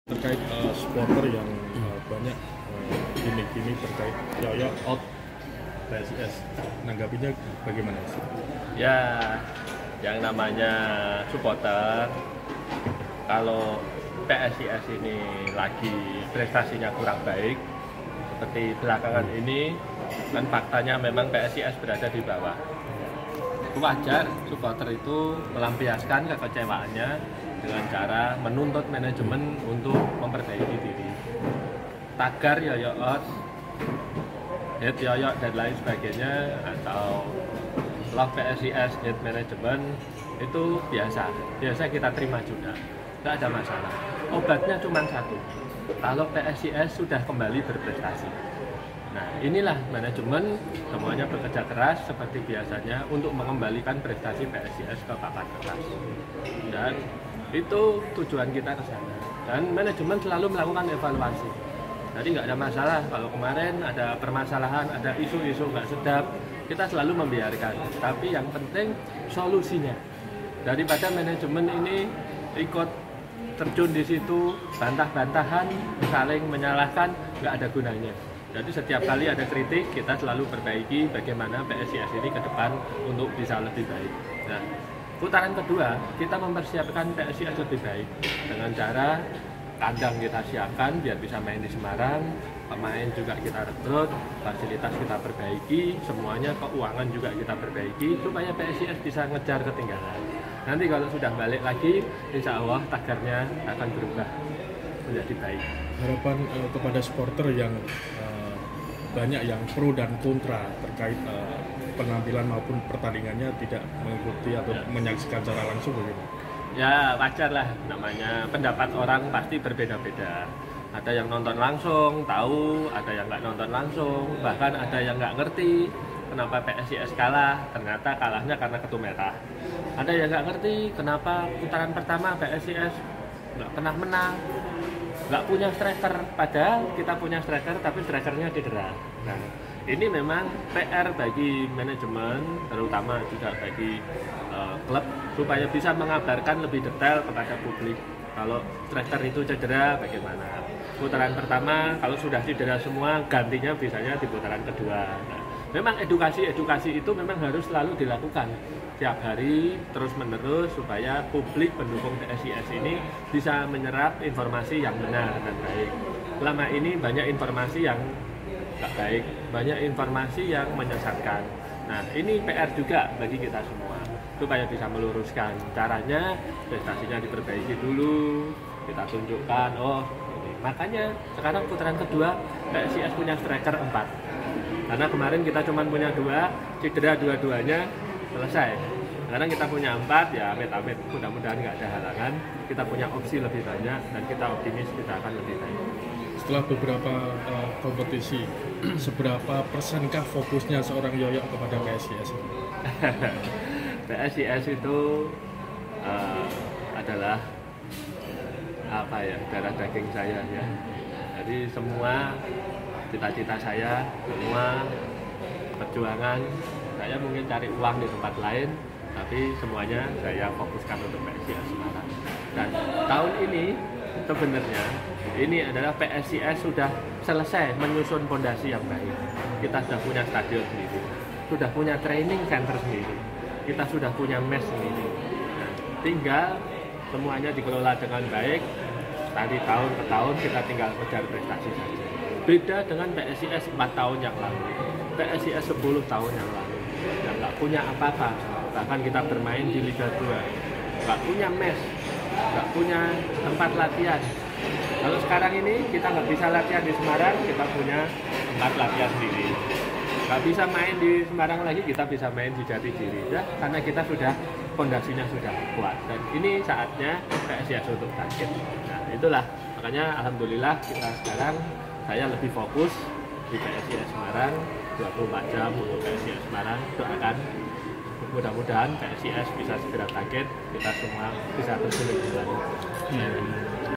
Terkait supporter yang banyak gimmick terkait Yoyo out PSIS, nanggapinya bagaimana sih? Ya, yang namanya supporter, kalau PSIS ini lagi prestasinya kurang baik, seperti belakangan ini, kan faktanya memang PSIS berada di bawah. Wajar supporter itu melampiaskan kekecewaannya dengan cara menuntut manajemen untuk memperbaiki diri. Tagar Yoyo out, hate Yoyo dan lain sebagainya, atau love PSIS, hate manajemen, itu biasa kita terima juga, nggak ada masalah. Obatnya cuma satu, kalau PSIS sudah kembali berprestasi. Nah, inilah manajemen semuanya bekerja keras seperti biasanya untuk mengembalikan prestasi PSIS ke papan atas. Dan itu tujuan kita ke sana. Dan manajemen selalu melakukan evaluasi. Jadi nggak ada masalah kalau kemarin ada permasalahan, ada isu-isu nggak sedap, kita selalu membiarkan. Tapi yang penting solusinya. Daripada manajemen ini ikut terjun di situ, bantah-bantahan, saling menyalahkan, nggak ada gunanya. Jadi setiap kali ada kritik, kita selalu perbaiki bagaimana PSIS ini ke depan untuk bisa lebih baik. Nah, putaran kedua, kita mempersiapkan PSIS lebih baik dengan cara kandang kita siapkan biar bisa main di Semarang, pemain juga kita rekrut, fasilitas kita perbaiki, semuanya keuangan juga kita perbaiki supaya PSIS bisa ngejar ketinggalan. Nanti kalau sudah balik lagi, insya Allah tagarnya akan berubah menjadi baik. Harapan kepada supporter yang banyak yang pro dan kontra terkait penampilan maupun pertandingannya tidak mengikuti atau menyaksikan secara langsung begitu. Ya wajar lah, namanya pendapat orang pasti berbeda-beda. Ada yang nonton langsung, tahu, ada yang nggak nonton langsung, bahkan ada yang nggak ngerti kenapa PSIS kalah, ternyata kalahnya karena kartu merah. Ada yang nggak ngerti kenapa putaran pertama PSIS nggak pernah menang, nggak punya striker, padahal kita punya striker tapi strikernya cedera. Nah, ini memang PR bagi manajemen, terutama juga bagi klub, supaya bisa mengabarkan lebih detail kepada publik kalau striker itu cedera bagaimana. Putaran pertama kalau sudah cedera semua, gantinya biasanya di putaran kedua. Nah, memang edukasi itu memang harus selalu dilakukan tiap hari terus-menerus supaya publik pendukung PSIS ini bisa menyerap informasi yang benar dan baik. Selama ini banyak informasi yang nggak baik, banyak informasi yang menyesatkan. Nah, ini PR juga bagi kita semua supaya bisa meluruskan. Caranya prestasinya diperbaiki dulu, kita tunjukkan, oh ini. Makanya sekarang putaran kedua PSIS punya striker 4. Karena kemarin kita cuma punya 2, cedera dua-duanya, selesai. Sekarang kita punya 4, ya amit-amit, mudah-mudahan nggak ada halangan. Kita punya opsi lebih banyak dan kita optimis kita akan lebih baik. Setelah beberapa kompetisi, seberapa persenkah fokusnya seorang Yoyo kepada PSIS? PSIS itu adalah apa ya, darah daging saya ya. Jadi semua cita-cita saya, semua perjuangan saya mungkin cari uang di tempat lain, tapi semuanya saya fokuskan untuk PSIS Semarang. Dan tahun ini sebenarnya ini adalah PSIS sudah selesai menyusun fondasi yang baik. Kita sudah punya stadion sendiri, sudah punya training center sendiri, kita sudah punya mes sendiri. Nah, tinggal semuanya dikelola dengan baik. Tadi tahun ke tahun kita tinggal kejar prestasi saja. Beda dengan PSIS 4 tahun yang lalu, PSIS 10 tahun yang lalu, yang nggak punya apa-apa. Bahkan kita bermain di Liga 2, nggak punya mes, nggak punya tempat latihan. Kalau sekarang ini kita nggak bisa latihan di Semarang, kita punya tempat latihan sendiri. Nggak bisa main di Semarang lagi, kita bisa main di Jatidiri, ya, karena kita sudah fondasinya sudah kuat. Dan ini saatnya PSIS untuk bangkit. Nah, itulah makanya alhamdulillah kita sekarang saya lebih fokus di PSIS Semarang, 24 jam untuk PSIS Semarang. Doakan mudah-mudahan PSIS bisa segera bangkit, kita semua bisa terus berjalan.